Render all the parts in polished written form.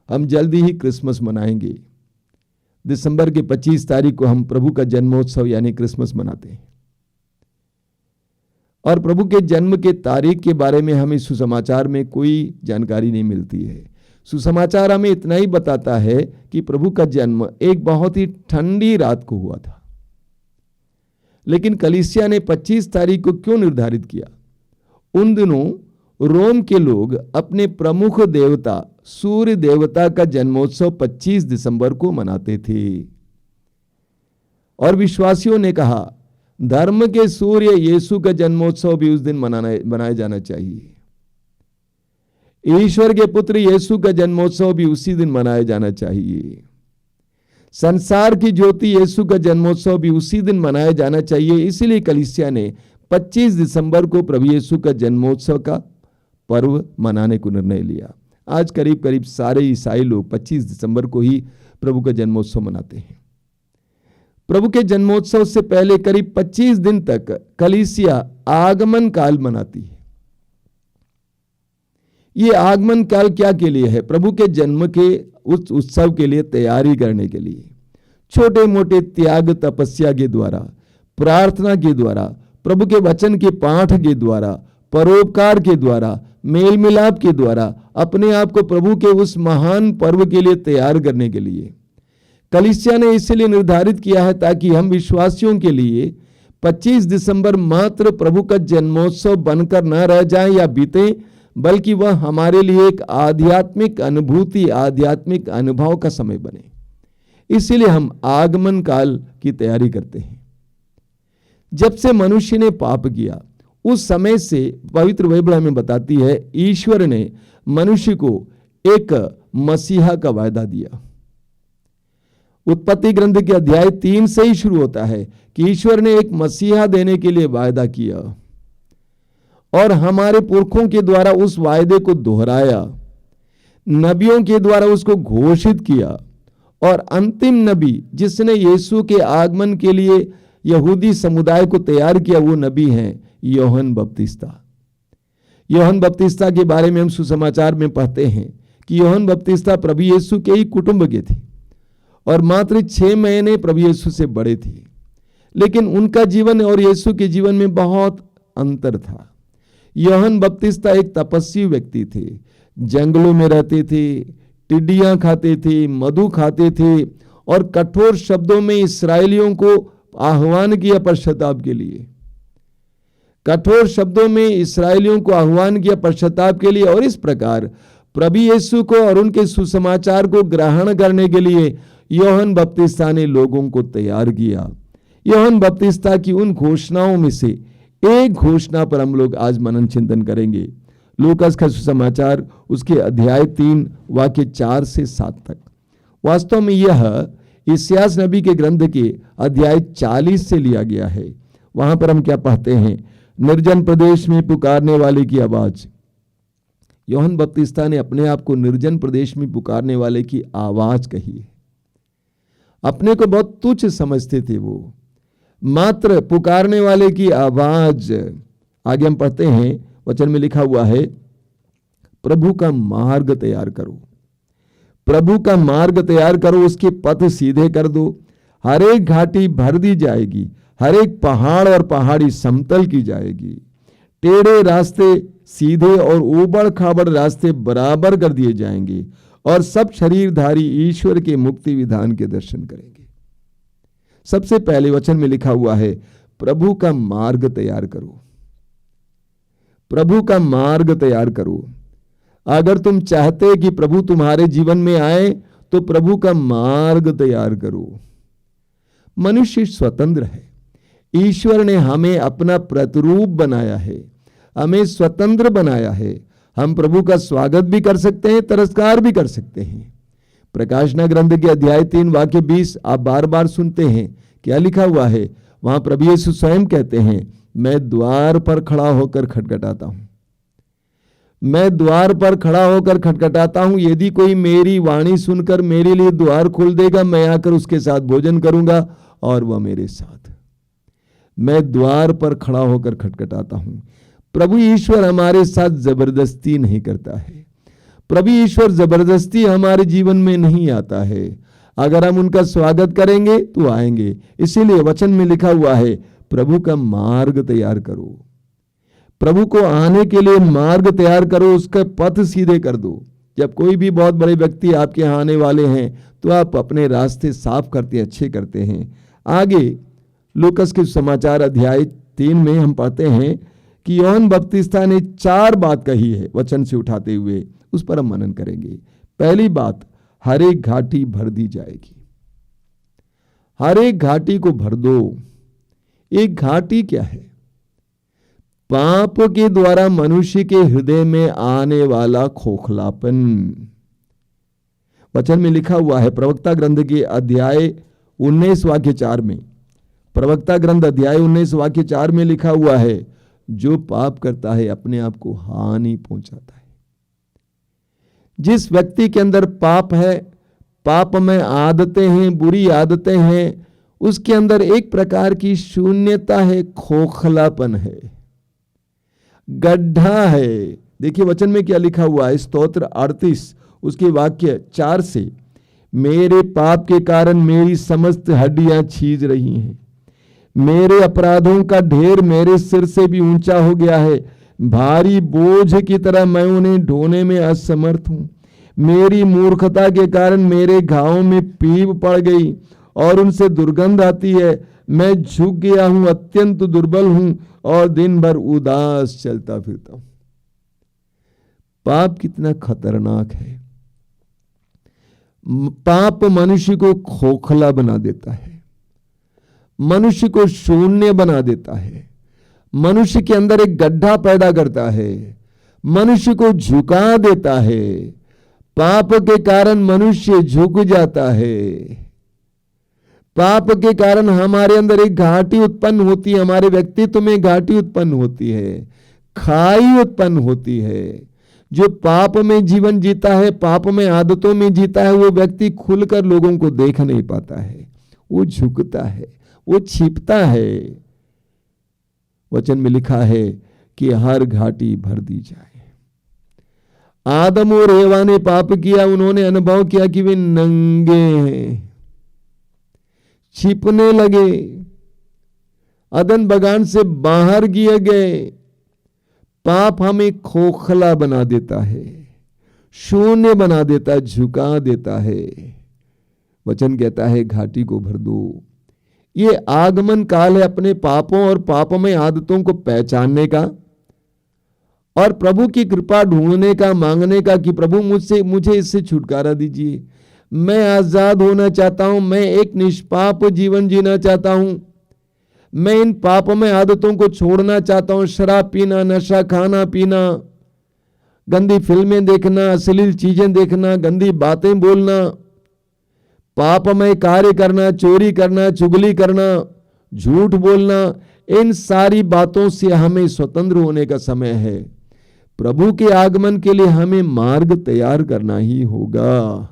हम जल्दी ही क्रिसमस मनाएंगे। दिसंबर के 25 तारीख को हम प्रभु का जन्मोत्सव यानी क्रिसमस मनाते हैं। और प्रभु के जन्म के तारीख के बारे में हमें सुसमाचार में कोई जानकारी नहीं मिलती है। सुसमाचार हमें इतना ही बताता है कि प्रभु का जन्म एक बहुत ही ठंडी रात को हुआ था। लेकिन कलीसिया ने 25 तारीख को क्यों निर्धारित किया? उन दिनों रोम के लोग अपने प्रमुख देवता सूर्य देवता का जन्मोत्सव 25 दिसंबर को मनाते थे। और विश्वासियों ने कहा धर्म के सूर्य यीशु का जन्मोत्सव भी उस दिन मनाया जाना चाहिए। ईश्वर के पुत्र यीशु का जन्मोत्सव भी उसी दिन मनाया जाना चाहिए। संसार की ज्योति यीशु का जन्मोत्सव भी उसी दिन मनाया जाना चाहिए। इसीलिए कलीसिया ने 25 दिसंबर को प्रभु यीशु का जन्मोत्सव का पर्व मनाने को निर्णय लिया। आज करीब करीब सारे ईसाई लोग 25 दिसंबर को ही प्रभु का जन्मोत्सव मनाते हैं। प्रभु के जन्मोत्सव से पहले करीब 25 दिन तक कलीसिया आगमन काल मनाती है। ये आगमन काल क्या के लिए है? प्रभु के जन्म के उस उत्सव के लिए तैयारी करने के लिए। छोटे मोटे त्याग तपस्या के द्वारा, प्रार्थना के द्वारा, प्रभु के वचन के पाठ के द्वारा, परोपकार के द्वारा, मेल मिलाप के द्वारा अपने आप को प्रभु के उस महान पर्व के लिए तैयार करने के लिए कलीसिया ने इसलिए निर्धारित किया है ताकि हम विश्वासियों के लिए 25 दिसंबर मात्र प्रभु का जन्मोत्सव बनकर न रह जाए या बीते, बल्कि वह हमारे लिए एक आध्यात्मिक अनुभूति, आध्यात्मिक अनुभव का समय बने। इसीलिए हम आगमन काल की तैयारी करते हैं। जब से मनुष्य ने पाप किया उस समय से पवित्र बाइबल हमें बताती है ईश्वर ने मनुष्य को एक मसीहा का वायदा दिया। उत्पत्ति ग्रंथ के अध्याय 3 से ही शुरू होता है कि ईश्वर ने एक मसीहा देने के लिए वायदा किया और हमारे पुरखों के द्वारा उस वायदे को दोहराया, नबियों के द्वारा उसको घोषित किया और अंतिम नबी जिसने यीशु के आगमन के लिए यहूदी समुदाय को तैयार किया वो नबी हैं यूहन्ना बपतिस्ता। यूहन्ना बपतिस्ता के बारे में हम सुसमाचार में पढ़ते हैं कि यूहन्ना बपतिस्ता प्रभु यीशु के ही कुटुंब के थे और मात्र 6 महीने प्रभु यीशु से बड़े थे, लेकिन उनका जीवन और यीशु के जीवन में बहुत अंतर था। यूहन्ना बपतिस्ता एक तपस्वी व्यक्ति थे, जंगलों में रहते थे, टिड्डियां खाते थे, मधु खाते थे और कठोर शब्दों में इस्राएलियों को आह्वान किया पश्चाताप के लिए। कठोर शब्दों में इस्राएलियों को आह्वान किया पश्चाताप के लिए और इस प्रकार प्रभु यीशु को और उनके सुसमाचार को ग्रहण करने के लिए यूहन्ना बपतिस्ता ने लोगों को तैयार किया। यूहन्ना बपतिस्ता की उन घोषणाओं में से एक घोषणा पर हम लोग आज मनन चिंतन करेंगे। लूकास का सुसमाचार उसके अध्याय 3 वाक्य 4 से 7 तक। वास्तव में यह इस्यास नबी के ग्रंथ के अध्याय 40 से लिया गया है। वहां पर हम क्या पढ़ते हैं? निर्जन प्रदेश में पुकारने वाले की आवाज। यूहन्ना बपतिस्ता ने अपने आप को निर्जन प्रदेश में पुकारने वाले की आवाज कही है। अपने को बहुत तुच्छ समझते थे वो, मात्र पुकारने वाले की आवाज। आगे हम पढ़ते हैं, वचन में लिखा हुआ है प्रभु का मार्ग तैयार करो, प्रभु का मार्ग तैयार करो, उसके पथ सीधे कर दो। हर एक घाटी भर दी जाएगी, हर एक पहाड़ और पहाड़ी समतल की जाएगी, टेढ़े रास्ते सीधे और ऊबड़ खाबड़ रास्ते बराबर कर दिए जाएंगे और सब शरीरधारी ईश्वर के मुक्ति विधान के दर्शन करेंगे। सबसे पहले वचन में लिखा हुआ है प्रभु का मार्ग तैयार करो, प्रभु का मार्ग तैयार करो। अगर तुम चाहते कि प्रभु तुम्हारे जीवन में आए तो प्रभु का मार्ग तैयार करो। मनुष्य स्वतंत्र है, ईश्वर ने हमें अपना प्रतिरूप बनाया है, हमें स्वतंत्र बनाया है। हम प्रभु का स्वागत भी कर सकते हैं, तिरस्कार भी कर सकते हैं। प्रकाशना ग्रंथ के अध्याय 3 वाक्य 20 आप बार बार सुनते हैं, क्या लिखा हुआ है? वहां प्रभु यीशु स्वयं कहते हैं मैं द्वार पर खड़ा होकर खटखटाता हूं, मैं द्वार पर खड़ा होकर खटखटाता हूं। यदि कोई मेरी वाणी सुनकर मेरे लिए द्वार खोल देगा, मैं आकर उसके साथ भोजन करूंगा और वह मेरे साथ। मैं द्वार पर खड़ा होकर खटखटाता हूं। प्रभु ईश्वर हमारे साथ जबरदस्ती नहीं करता है। प्रभु ईश्वर जबरदस्ती हमारे जीवन में नहीं आता है। अगर हम उनका स्वागत करेंगे तो आएंगे। इसीलिए वचन में लिखा हुआ है, प्रभु का मार्ग तैयार करो। प्रभु को आने के लिए मार्ग तैयार करो, उसका पथ सीधे कर दो। जब कोई भी बहुत बड़े व्यक्ति आपके यहाँ आने वाले हैं तो आप अपने रास्ते साफ करते, अच्छे करते हैं। आगे लूकस के समाचार अध्याय 3 में हम पढ़ते हैं कि यूहन्ना बपतिस्ता ने 4 बात कही है वचन से उठाते हुए, उस पर हम मनन करेंगे। पहली बात, हर एक घाटी भर दी जाएगी। हर एक घाटी को भर दो। एक घाटी क्या है? पाप के द्वारा मनुष्य के हृदय में आने वाला खोखलापन। वचन में लिखा हुआ है प्रवक्ता ग्रंथ के अध्याय 19 वाक्य 4 में, प्रवक्ता ग्रंथ अध्याय 19 वाक्य 4 में लिखा हुआ है, जो पाप करता है अपने आप को हानि पहुंचाता है। जिस व्यक्ति के अंदर पाप है, पाप में आदतें हैं, बुरी आदतें हैं, उसके अंदर एक प्रकार की शून्यता है, खोखलापन है, गड्ढा है। देखिए वचन में क्या लिखा हुआ है, स्तोत्र 38 उसके वाक्य 4 से, मेरे पाप के कारण मेरी समस्त हड्डियां छीज रही हैं, मेरे अपराधों का ढेर मेरे सिर से भी ऊंचा हो गया है, भारी बोझ की तरह मैं उन्हें ढोने में असमर्थ हूं। मेरी मूर्खता के कारण मेरे घावों में पीप पड़ गई और उनसे दुर्गंध आती है। मैं झुक गया हूं, अत्यंत दुर्बल हूं और दिन भर उदास चलता फिरता हूं। पाप कितना खतरनाक है। पाप मनुष्य को खोखला बना देता है, मनुष्य को शून्य बना देता है, मनुष्य के अंदर एक गड्ढा पैदा करता है, मनुष्य को झुका देता है। पाप के कारण मनुष्य झुक जाता है। पाप के कारण हमारे अंदर एक घाटी उत्पन्न होती है, हमारे व्यक्तित्व में घाटी उत्पन्न होती है, खाई उत्पन्न होती है। जो पाप में जीवन जीता है, पाप में आदतों में जीता है, वो व्यक्ति खुलकर लोगों को देख नहीं पाता है, वो झुकता है, वो छिपता है। वचन में लिखा है कि हर घाटी भर दी जाए। आदम और एवा ने पाप किया, उन्होंने अनुभव किया कि वे नंगे हैं, छिपने लगे, अदन बगान से बाहर किए गए। पाप हमें खोखला बना देता है, शून्य बना देता है, झुका देता है। वचन कहता है घाटी को भर दो। ये आगमन काल है अपने पापों और पापों आदतों को पहचानने का और प्रभु की कृपा ढूंढने का, मांगने का कि प्रभु मुझे इससे छुटकारा दीजिए। मैं आजाद होना चाहता हूं, मैं एक निष्पाप जीवन जीना चाहता हूं, मैं इन पापों में आदतों को छोड़ना चाहता हूं। शराब पीना, नशा खाना पीना, गंदी फिल्में देखना, अश्लील चीजें देखना, गंदी बातें बोलना, पापमय कार्य करना, चोरी करना, चुगली करना, झूठ बोलना, इन सारी बातों से हमें स्वतंत्र होने का समय है। प्रभु के आगमन के लिए हमें मार्ग तैयार करना ही होगा,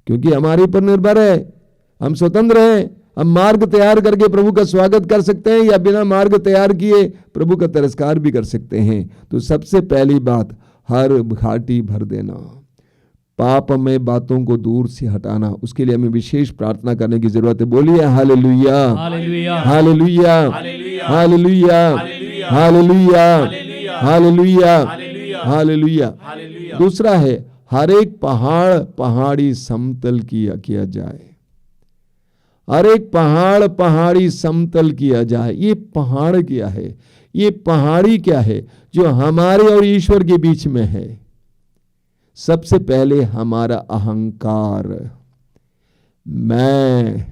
क्योंकि हमारे ऊपर निर्भर है। हम स्वतंत्र हैं, हम मार्ग तैयार करके प्रभु का स्वागत कर सकते हैं या बिना मार्ग तैयार किए प्रभु का तिरस्कार भी कर सकते हैं। तो सबसे पहली बात, हर घाटी भर देना, पाप में बातों को दूर से हटाना। उसके लिए हमें विशेष प्रार्थना करने की जरूरत है। बोलिए hallelujah, hallelujah, hallelujah, hallelujah, hallelujah, hallelujah. दूसरा है, हर एक पहाड़ी समतल किया जाए। हर एक पहाड़ी समतल किया जाए। ये पहाड़ क्या है? ये पहाड़ी क्या है जो हमारे और ईश्वर के बीच में है? सबसे पहले हमारा अहंकार, मैं,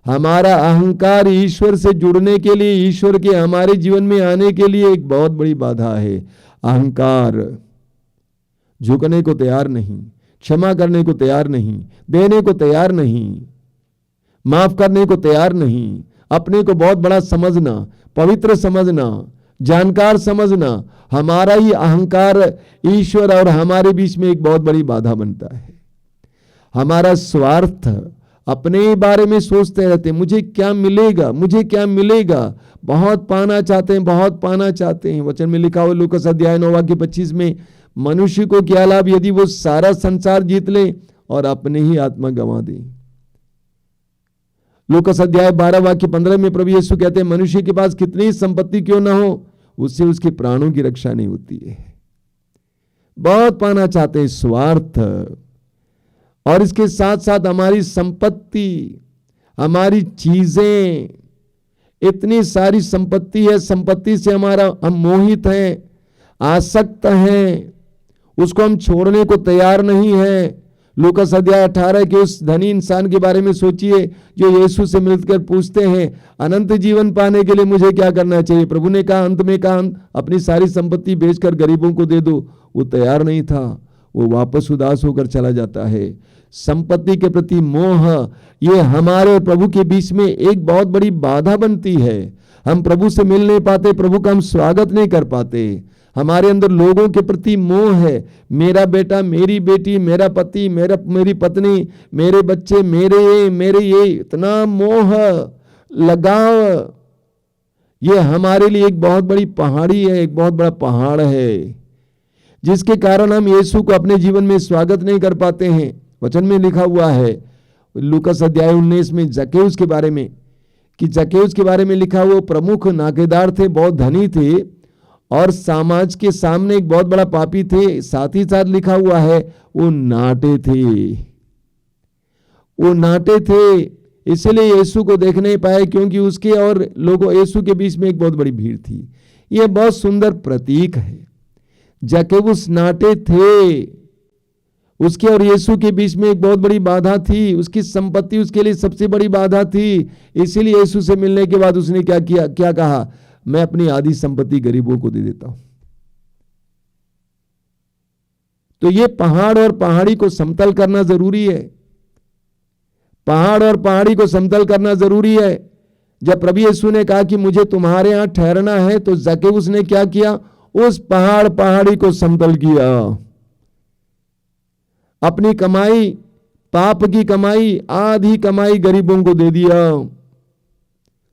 हमारा अहंकार ईश्वर से जुड़ने के लिए, ईश्वर के हमारे जीवन में आने के लिए एक बहुत बड़ी बाधा है। अहंकार झुकने को तैयार नहीं, क्षमा करने को तैयार नहीं, देने को तैयार नहीं, माफ करने को तैयार नहीं, अपने को बहुत बड़ा समझना, पवित्र समझना, जानकार समझना। हमारा ही अहंकार ईश्वर और हमारे बीच में एक बहुत बड़ी बाधा बनता है। हमारा स्वार्थ, अपने बारे में सोचते रहते हैं, मुझे क्या मिलेगा, मुझे क्या मिलेगा। बहुत पाना चाहते हैं, बहुत पाना चाहते हैं। वचन में लिखा हुआ लूकास अध्याय 9 वाक्य 25 में, मनुष्य को क्या लाभ यदि वो सारा संसार जीत ले और अपने ही आत्मा गंवा दे। लूकास अध्याय 12 वाक्य 15 में प्रभु यीशु कहते हैं, मनुष्य के पास कितनी संपत्ति क्यों ना हो, उससे उसके प्राणों की रक्षा नहीं होती है। बहुत पाना चाहते हैं, स्वार्थ। और इसके साथ साथ हमारी संपत्ति, हमारी चीजें, इतनी सारी संपत्ति है, संपत्ति से हम मोहित हैं, आसक्त हैं, उसको हम छोड़ने को तैयार नहीं है। लूकास अध्याय 18 के उस धनी इंसान के बारे में सोचिए जो यीशु से मिलकर पूछते हैं, अनंत जीवन पाने के लिए मुझे क्या करना चाहिए। प्रभु ने कहा, अंत में कहा, अपनी सारी संपत्ति बेचकर गरीबों को दे दो। वो तैयार नहीं था, वो वापस उदास होकर चला जाता है। संपत्ति के प्रति मोह, ये हमारे प्रभु के बीच में एक बहुत बड़ी बाधा बनती है। हम प्रभु से मिल नहीं पाते, प्रभु का हम स्वागत नहीं कर पाते। हमारे अंदर लोगों के प्रति मोह है। मेरा बेटा, मेरी बेटी, मेरा पति, मेरी पत्नी, मेरे बच्चे, मेरे ये इतना मोह, लगाव, ये हमारे लिए एक बहुत बड़ी पहाड़ी है, एक बहुत बड़ा पहाड़ है, जिसके कारण हम यीशु को अपने जीवन में स्वागत नहीं कर पाते हैं। वचन में लिखा हुआ है लूकास अध्याय 19 में जक्कैउस के बारे में, कि जक्कैउस के बारे में लिखा, वो प्रमुख नाकेदार थे, बहुत धनी थे और समाज के सामने एक बहुत बड़ा पापी थे। साथ ही साथ लिखा हुआ है वो नाटे थे, वो नाटे थे, इसलिए यीशु को देख नहीं पाए, क्योंकि उसके और लोगों यीशु के बीच में एक बहुत बड़ी भीड़ थी। यह बहुत सुंदर प्रतीक है। जक्कैउस नाटे थे, उसके और यीशु के बीच में एक बहुत बड़ी बाधा थी, उसकी संपत्ति उसके लिए सबसे बड़ी बाधा थी। इसीलिए यीशु से मिलने के बाद उसने क्या किया, क्या कहा, मैं अपनी आधी संपत्ति गरीबों को दे देता हूं। तो ये पहाड़ और पहाड़ी को समतल करना जरूरी है। पहाड़ और पहाड़ी को समतल करना जरूरी है। जब प्रभु यीशु ने कहा कि मुझे तुम्हारे यहां ठहरना है, तो जक्कैउस ने क्या किया, उस पहाड़ी को समतल किया। अपनी कमाई, पाप की कमाई, आधी कमाई गरीबों को दे दिया,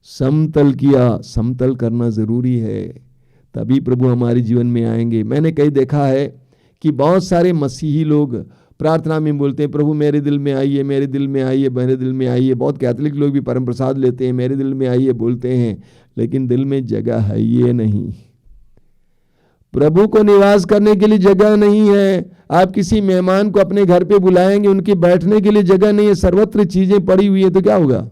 समतल किया। समतल करना जरूरी है, तभी प्रभु हमारे जीवन में आएंगे। मैंने कई देखा है कि बहुत सारे मसीही लोग प्रार्थना में बोलते हैं, प्रभु मेरे दिल में आइए, मेरे दिल में आइए, मेरे दिल में आइए। बहुत कैथोलिक लोग भी परम प्रसाद लेते हैं, मेरे दिल में आइए बोलते हैं, लेकिन दिल में जगह है ये नहीं। प्रभु को निवास करने के लिए जगह नहीं है। आप किसी मेहमान को अपने घर पे बुलाएंगे, उनके बैठने के लिए जगह नहीं है, सर्वत्र चीजें पड़ी हुई है, तो क्या होगा।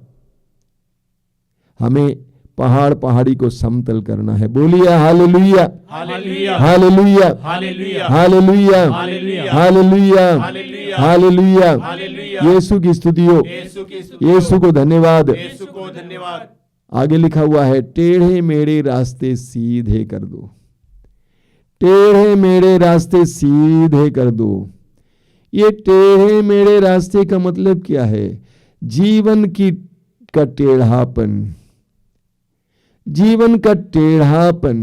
हमें पहाड़ी को समतल करना है। बोलिए hallelujah, hallelujah, hallelujah, hallelujah, hallelujah, hallelujah. यीशु की स्तुति हो, यीशु को धन्यवाद। आगे लिखा हुआ है, टेढ़े मेरे रास्ते सीधे कर दो, टेढ़े मेरे रास्ते सीधे कर दो। ये टेढ़े मेरे रास्ते का मतलब क्या है, जीवन का टेढ़ापन, जीवन का टेढ़ापन।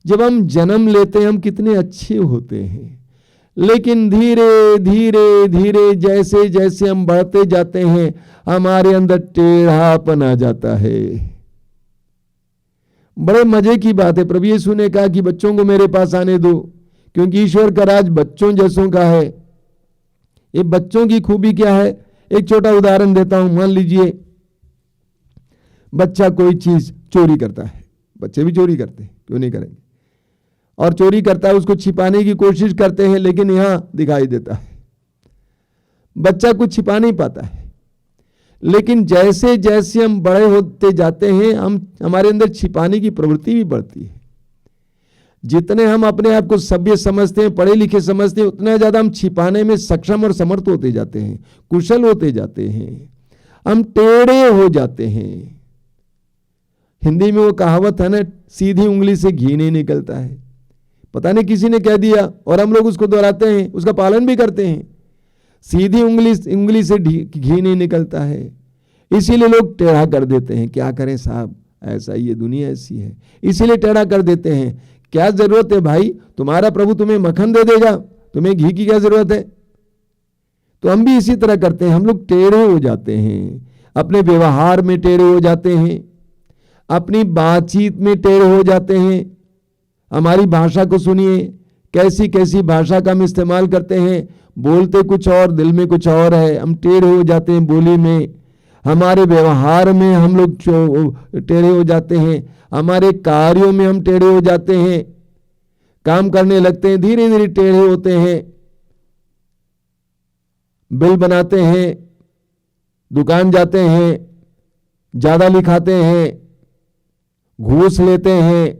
जब हम जन्म लेते हैं हम कितने अच्छे होते हैं, लेकिन धीरे धीरे धीरे जैसे जैसे हम बढ़ते जाते हैं हमारे अंदर टेढ़ापन आ जाता है। बड़े मजे की बात है, प्रभु यीशु ने कहा कि बच्चों को मेरे पास आने दो, क्योंकि ईश्वर का राज बच्चों जैसों का है। ये बच्चों की खूबी क्या है, एक छोटा उदाहरण देता हूं। मान लीजिए बच्चा कोई चीज चोरी करता है, बच्चे भी चोरी करते हैं, क्यों नहीं करेंगे, और चोरी करता है, उसको छिपाने की कोशिश करते हैं, लेकिन यहां दिखाई देता है। बच्चा कुछ छिपा नहीं पाता है, लेकिन जैसे जैसे हम बड़े होते जाते हैं हमारे अंदर छिपाने की प्रवृत्ति भी बढ़ती है। जितने हम अपने आप को सभ्य समझते हैं, पढ़े लिखे समझते हैं, उतना ज्यादा हम छिपाने में सक्षम और समर्थ होते जाते हैं, कुशल होते जाते हैं, हम टेढ़े हो जाते हैं। हिंदी में वो कहावत है ना, सीधी उंगली से घी नहीं निकलता है। पता नहीं किसी ने कह दिया और हम लोग उसको दोहराते हैं, उसका पालन भी करते हैं। सीधी उंगली से घी नहीं निकलता है, इसीलिए लोग टेढ़ा कर देते हैं। क्या करें साहब, ऐसा ही है, दुनिया ऐसी है, इसीलिए टेढ़ा कर देते हैं। क्या जरूरत है भाई, तुम्हारा प्रभु तुम्हें मक्खन दे देगा, तुम्हें घी की क्या जरूरत है। तो हम भी इसी तरह करते हैं, हम लोग टेढ़े हो जाते हैं, अपने व्यवहार में टेढ़े हो जाते हैं, अपनी बातचीत में टेढ़े हो जाते हैं। हमारी भाषा को सुनिए, कैसी कैसी भाषा का हम इस्तेमाल करते हैं, बोलते कुछ और दिल में कुछ और है। हम टेढ़े हो जाते हैं बोली में, हमारे व्यवहार में हम लोग टेढ़े हो जाते हैं, हमारे कार्यों में हम टेढ़े हो जाते हैं, काम करने लगते हैं धीरे धीरे टेढ़े होते हैं, बिल बनाते हैं, दुकान जाते हैं, ज्यादा लिखाते हैं, घूस लेते हैं,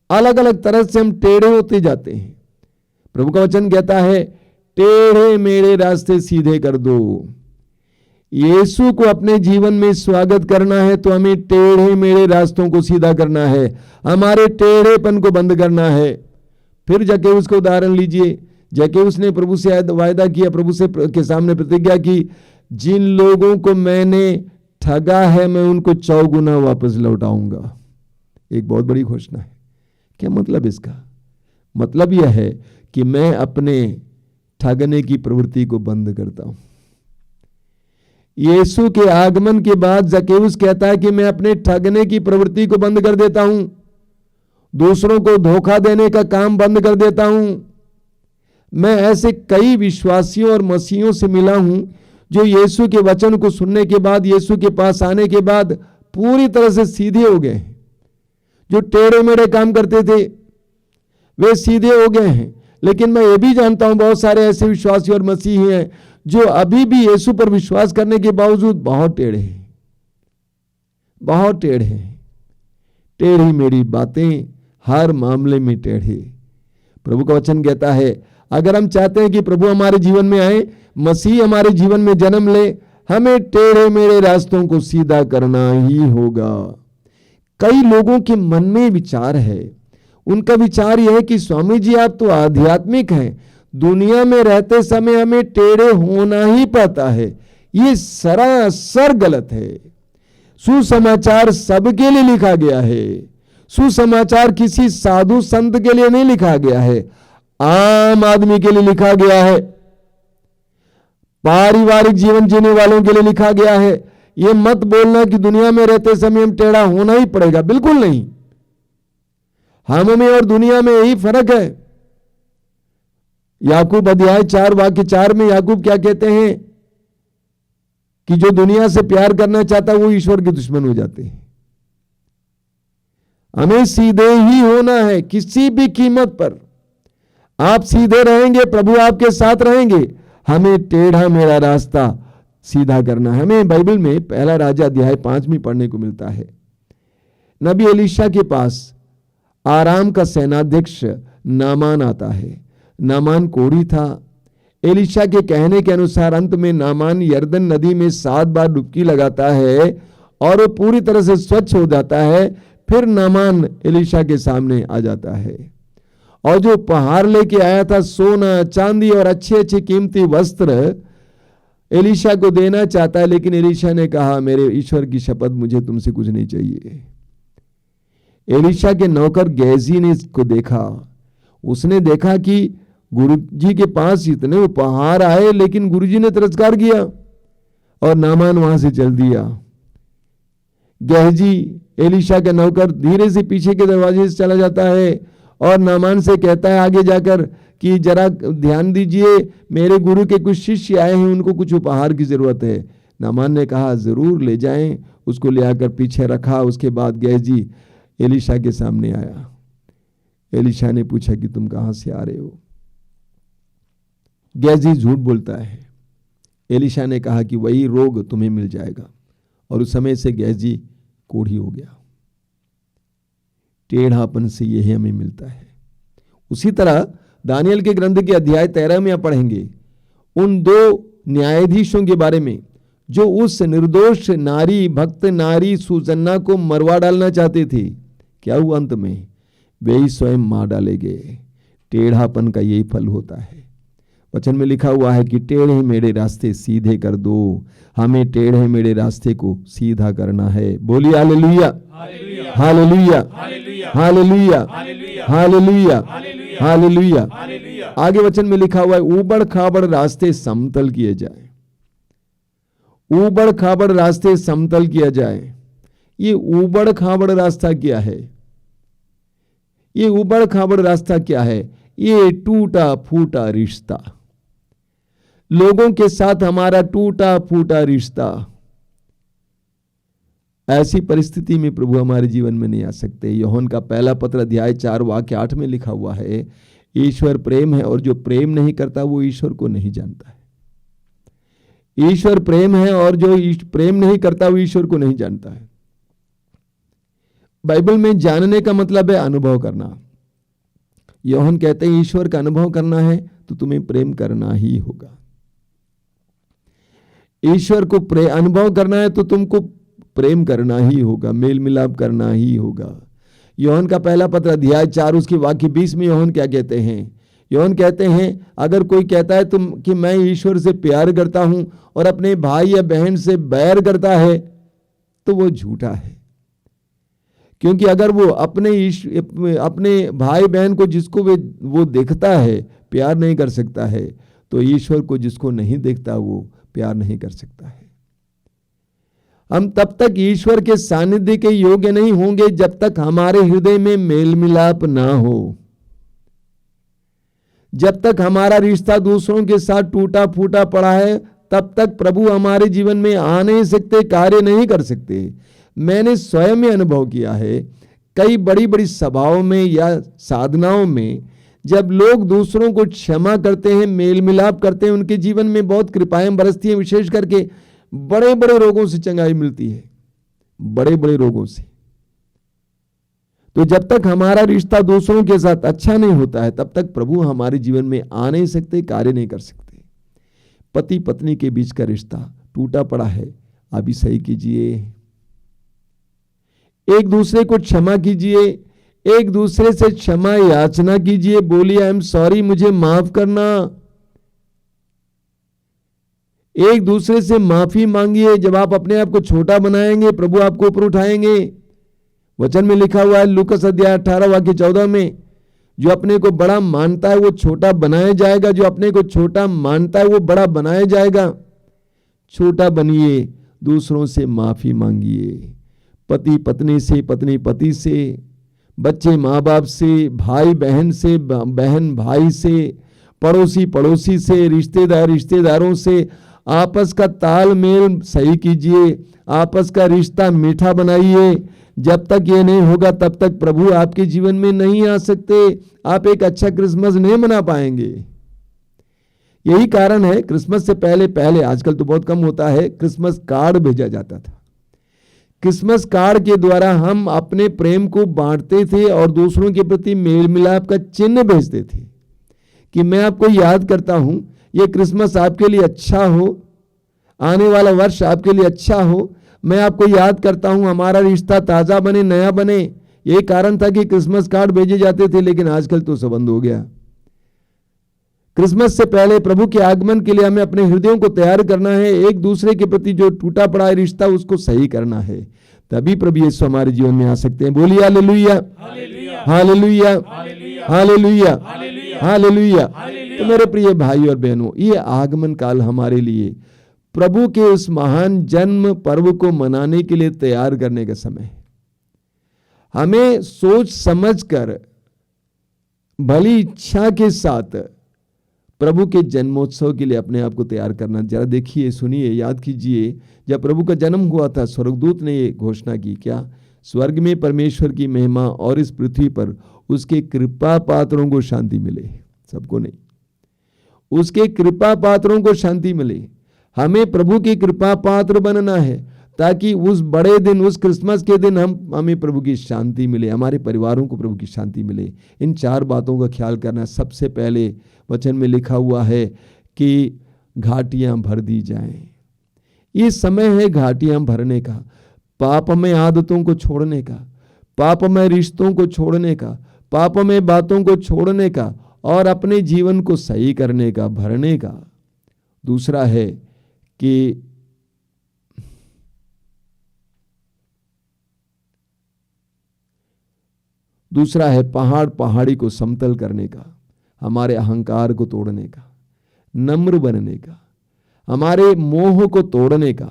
अलग अलग तरह से हम टेढ़े होते जाते हैं। प्रभु का वचन कहता है टेढ़े मेरे रास्ते सीधे कर दो। यीशु को अपने जीवन में स्वागत करना है तो हमें टेढ़े मेरे रास्तों को सीधा करना है, हमारे टेढ़ेपन को बंद करना है। फिर जक्कैउस का उदाहरण लीजिए। जक्कैउस ने प्रभु से वायदा किया, प्रभु से के सामने प्रतिज्ञा की, जिन लोगों को मैंने ठगा है मैं उनको 4 गुना वापस लौटाऊंगा। एक बहुत बड़ी घोषणा है। क्या मतलब इसका? मतलब यह है कि मैं अपने ठगने की प्रवृत्ति को बंद करता हूं। यीशु के आगमन के बाद जक्कैउस कहता है कि मैं अपने ठगने की प्रवृत्ति को बंद कर देता हूं, दूसरों को धोखा देने का काम बंद कर देता हूं। मैं ऐसे कई विश्वासियों और मसीहों से मिला हूं जो यीशु के वचन को सुनने के बाद, यीशु के पास आने के बाद पूरी तरह से सीधे हो गए हैं। जो टेढ़े मेढ़े काम करते थे वे सीधे हो गए हैं। लेकिन मैं ये भी जानता हूं बहुत सारे ऐसे विश्वासी और मसीही हैं जो अभी भी यीशु पर विश्वास करने के बावजूद बहुत टेढ़े हैं, बहुत टेढ़े हैं। टेढ़ी मेरी बातें, हर मामले में टेढ़े। प्रभु का वचन कहता है अगर हम चाहते हैं कि प्रभु हमारे जीवन में आए, मसीह हमारे जीवन में जन्म ले, हमें टेढ़े मेढ़े रास्तों को सीधा करना ही होगा। कई लोगों के मन में विचार है, उनका विचार यह है कि स्वामी जी आप तो आध्यात्मिक हैं, दुनिया में रहते समय हमें टेढ़े होना ही पड़ता है। ये सरासर गलत है। सुसमाचार सबके लिए लिखा गया है। सुसमाचार किसी साधु संत के लिए नहीं लिखा गया है, आम आदमी के लिए लिखा गया है, पारिवारिक जीवन जीने वालों के लिए लिखा गया है। ये मत बोलना कि दुनिया में रहते समय हम टेढ़ा होना ही पड़ेगा, बिल्कुल नहीं। हम में और दुनिया में यही फर्क है। याकूब अध्याय 4 वाक्य 4 में याकूब क्या कहते हैं कि जो दुनिया से प्यार करना चाहता है वो ईश्वर के दुश्मन हो जाते हैं। हमें सीधे ही होना है किसी भी कीमत पर। आप सीधे रहेंगे, प्रभु आपके साथ रहेंगे। हमें टेढ़ा मेरा रास्ता सीधा करना है। हमें बाइबल में 1 राजा अध्याय 5 में पढ़ने को मिलता है। नबी एलीशा के पास आराम का सेनाध्यक्ष नामान आता है। नामान कोढ़ी था। एलीशा के कहने के अनुसार अंत में नामान यरदन नदी में 7 बार डुबकी लगाता है और वो पूरी तरह से स्वच्छ हो जाता है। फिर नामान एलीशा के सामने आ जाता है और जो उपहार लेके आया था, सोना चांदी और अच्छे अच्छे कीमती वस्त्र, एलीशा को देना चाहता है। लेकिन एलीशा ने कहा मेरे ईश्वर की शपथ मुझे तुमसे कुछ नहीं चाहिए। एलीशा के नौकर गेहजी ने इसको देखा। उसने देखा कि गुरुजी के पास इतने उपहार आए लेकिन गुरुजी ने तिरस्कार किया और नामान वहां से चल दिया। गेहजी एलीशा के नौकर धीरे से पीछे के दरवाजे से चला जाता है और नामान से कहता है आगे जाकर कि जरा ध्यान दीजिए, मेरे गुरु के कुछ शिष्य आए हैं, उनको कुछ उपहार की जरूरत है। नामान ने कहा जरूर ले जाएं। उसको ले आकर पीछे रखा। उसके बाद गेहजी एलीशा के सामने आया। एलीशा ने पूछा कि तुम कहां से आ रहे हो? गेहजी झूठ बोलता है। एलीशा ने कहा कि वही रोग तुम्हें मिल जाएगा और उस समय से गेहजी कोढ़ी हो गया। टेढ़ापन से यही हमें मिलता है। उसी तरह दानियल के ग्रंथ के अध्याय 13 में आप पढ़ेंगे उन 2 न्यायाधीशों के बारे में जो उस निर्दोष नारी, भक्त नारी सुसन्ना को मरवा डालना चाहते थे। क्या हुआ अंत में? वे ही स्वयं मार डाले गए। टेढ़ापन का यही फल होता है। वचन में लिखा हुआ है कि टेढ़े मेढ़े रास्ते सीधे कर दो। हमें टेढ़े मेढ़े रास्ते को सीधा करना है। बोलिए hallelujah, hallelujah, hallelujah, hallelujah, hallelujah. आगे वचन में लिखा हुआ है ऊबड़ खाबड़ रास्ते समतल किए जाए। ऊबड़ खाबड़ रास्ते समतल किया जाए। ये ऊबड़ खाबड़ रास्ता क्या है? ये ऊबड़ खाबड़ रास्ता क्या है? ये टूटा फूटा रिश्ता, लोगों के साथ हमारा टूटा फूटा रिश्ता, ऐसी परिस्थिति में प्रभु हमारे जीवन में नहीं आ सकते। यूहन्ना का पहला पत्र अध्याय 4 वाक्य 8 में लिखा हुआ है, ईश्वर प्रेम है और जो प्रेम नहीं करता वो ईश्वर को नहीं जानता है। ईश्वर प्रेम है और जो प्रेम नहीं करता वो ईश्वर को नहीं जानता है। बाइबल में जानने का मतलब है अनुभव करना। यूहन्ना कहते हैं ईश्वर का अनुभव करना है तो तुम्हें प्रेम करना ही होगा। ईश्वर को अनुभव करना है तो तुमको प्रेम करना ही होगा, मेल मिलाप करना ही होगा। यूहन्ना का पहला पत्र अध्याय 4 उसके वाक्य 20 में यूहन्ना क्या कहते हैं? यूहन्ना कहते हैं अगर कोई कहता है तुम कि मैं ईश्वर से प्यार करता हूं और अपने भाई या बहन से बैर करता है तो वो झूठा है। क्योंकि अगर वो अपने भाई बहन को जिसको वो देखता है प्यार नहीं कर सकता है, तो ईश्वर को जिसको नहीं देखता वो प्यार नहीं कर सकता है। हम तब तक ईश्वर के सानिध्य के योग्य नहीं होंगे जब तक हमारे हृदय में मेल मिलाप ना हो, जब तक हमारा रिश्ता दूसरों के साथ टूटा फूटा पड़ा है, तब तक प्रभु हमारे जीवन में आ नहीं सकते, कार्य नहीं कर सकते। मैंने स्वयं में अनुभव किया है, कई बड़ी बड़ी सभाओं में या साधनाओं में जब लोग दूसरों को क्षमा करते हैं, मेल मिलाप करते हैं, उनके जीवन में बहुत कृपाएं बरसती हैं। विशेष करके बड़े बड़े रोगों से चंगाई मिलती है, बड़े बड़े रोगों से। तो जब तक हमारा रिश्ता दूसरों के साथ अच्छा नहीं होता है तब तक प्रभु हमारे जीवन में आ नहीं सकते, कार्य नहीं कर सकते। पति पत्नी के बीच का रिश्ता टूटा पड़ा है, अभी सही कीजिए, एक दूसरे को क्षमा कीजिए, एक दूसरे से क्षमा याचना कीजिए, बोलिए आई एम सॉरी, मुझे माफ करना। एक दूसरे से माफी मांगिए। जब आप अपने आप को छोटा बनाएंगे प्रभु आपको ऊपर उठाएंगे। वचन में लिखा हुआ है लूकास अध्याय 18 वाक्य 14 में, जो अपने को बड़ा मानता है वो छोटा बनाया जाएगा, जो अपने को छोटा मानता है वो बड़ा बनाया जाएगा। छोटा बनिए, दूसरों से माफी मांगिए, पति पत्नी से, पत्नी पति से, बच्चे माँ बाप से, भाई बहन से, बहन भाई से, पड़ोसी पड़ोसी से, रिश्तेदार रिश्तेदारों से आपस का तालमेल सही कीजिए, आपस का रिश्ता मीठा बनाइए। जब तक ये नहीं होगा तब तक प्रभु आपके जीवन में नहीं आ सकते, आप एक अच्छा क्रिसमस नहीं मना पाएंगे। यही कारण है क्रिसमस से पहले आजकल तो बहुत कम होता है, क्रिसमस कार्ड भेजा जाता था। क्रिसमस कार्ड के द्वारा हम अपने प्रेम को बांटते थे और दूसरों के प्रति मेल मिलाप का चिन्ह भेजते थे कि मैं आपको याद करता हूं, ये क्रिसमस आपके लिए अच्छा हो, आने वाला वर्ष आपके लिए अच्छा हो, मैं आपको याद करता हूं, हमारा रिश्ता ताजा बने, नया बने। यही कारण था कि क्रिसमस कार्ड भेजे जाते थे, लेकिन आजकल तो सब बंद हो गया। क्रिसमस से पहले प्रभु के आगमन के लिए हमें अपने हृदयों को तैयार करना है, एक दूसरे के प्रति जो टूटा पड़ा है रिश्ता उसको सही करना है, तभी प्रभु यीशु हमारे जीवन में आ सकते हैं। बोलिए हालेलुया, हालेलुया, हालेलुया, हालेलुया। तो मेरे प्रिय भाई और बहनों, ये आगमन काल हमारे लिए प्रभु के उस महान जन्म पर्व को मनाने के लिए तैयार करने का समय है। हमें सोच समझकर भली इच्छा के साथ प्रभु के जन्मोत्सव के लिए अपने आप को तैयार करना। जरा देखिए, सुनिए, याद कीजिए, जब प्रभु का जन्म हुआ था स्वर्गदूत ने ये घोषणा की, क्या? स्वर्ग में परमेश्वर की महिमा और इस पृथ्वी पर उसके कृपा पात्रों को शांति मिले। सबको नहीं, उसके कृपा पात्रों को शांति मिले। हमें प्रभु की कृपा पात्र बनना है ताकि उस बड़े दिन, उस क्रिसमस के दिन हमें प्रभु की शांति मिले, हमारे परिवारों को प्रभु की शांति मिले। इन 4 बातों का ख्याल करना। सबसे पहले वचन में लिखा हुआ है कि घाटियां भर दी जाएं। ये समय है घाटियां भरने का, पापमय आदतों को छोड़ने का, पापमय रिश्तों को छोड़ने का, पापमय बातों को छोड़ने का और अपने जीवन को सही करने का, भरने का। दूसरा है कि पहाड़ पहाड़ी को समतल करने का, हमारे अहंकार को तोड़ने का, नम्र बनने का, हमारे मोह को तोड़ने का,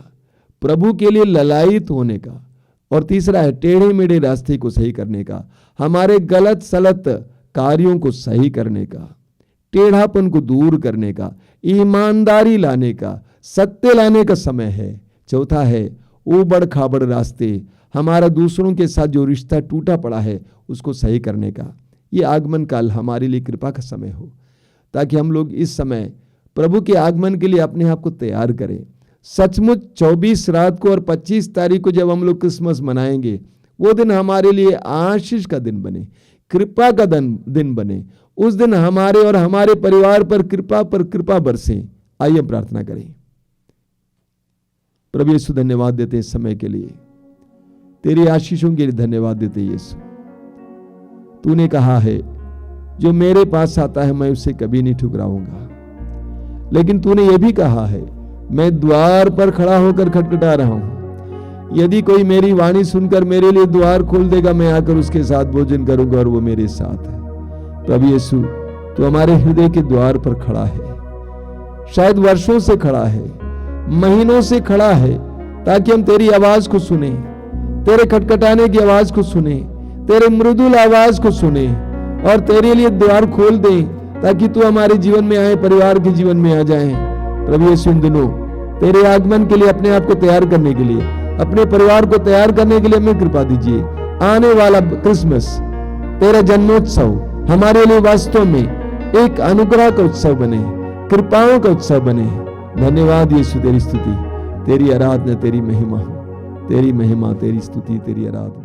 प्रभु के लिए ललायित होने का। और तीसरा है टेढ़े मेढ़े रास्ते को सही करने का, हमारे गलत सलत कार्यों को सही करने का, टेढ़ापन को दूर करने का, ईमानदारी लाने का, सत्य लाने का समय है। चौथा है ऊबड़ खाबड़ रास्ते, हमारा दूसरों के साथ जो रिश्ता टूटा पड़ा है उसको सही करने का। ये आगमन काल हमारे लिए कृपा का समय हो, ताकि हम लोग इस समय प्रभु के आगमन के लिए अपने आप को तैयार करें। सचमुच 24 रात को और 25 तारीख को जब हम लोग क्रिसमस मनाएंगे, वो दिन हमारे लिए आशीष का दिन बने, कृपा का दिन बने। उस दिन हमारे और हमारे परिवार पर कृपा बरसे। आइए प्रार्थना करें। प्रभु यीशु, धन्यवाद देते इस समय के लिए, तेरी आशीषों के लिए धन्यवाद देते यीशु। तूने कहा है जो मेरे पास आता है मैं उसे कभी नहीं ठुकराऊंगा, लेकिन तूने यह भी कहा है मैं द्वार पर खड़ा होकर खटखटा रहा हूं, यदि कोई मेरी वाणी सुनकर मेरे लिए द्वार खोल देगा, मैं आकर उसके साथ भोजन करूंगा और वो मेरे साथ है। प्रभु यीशु, तो हमारे हृदय के द्वार पर खड़ा है, शायद वर्षों से खड़ा है, महीनों से खड़ा है, ताकि हम तेरी आवाज को सुने, तेरे खटखटाने की आवाज को सुने, तेरे मृदुल आवाज को सुने और तेरे लिए द्वार खोल दे, ताकि तू हमारे जीवन में आए, परिवार के जीवन में आ जाए। प्रभु यीशु, इन दिनों तेरे आगमन के लिए अपने आप को तैयार करने के लिए, अपने परिवार को तैयार करने के लिए हमें कृपा दीजिए। आने वाला क्रिसमस, तेरा जन्मोत्सव हमारे लिए वास्तव में एक अनुग्रह का उत्सव बने, कृपाओं का उत्सव बने। धन्यवाद यीशु, तेरी स्तुति, तेरी आराधना, तेरी महिमा, तेरी महिमा, तेरी स्तुति, तेरी आराधना।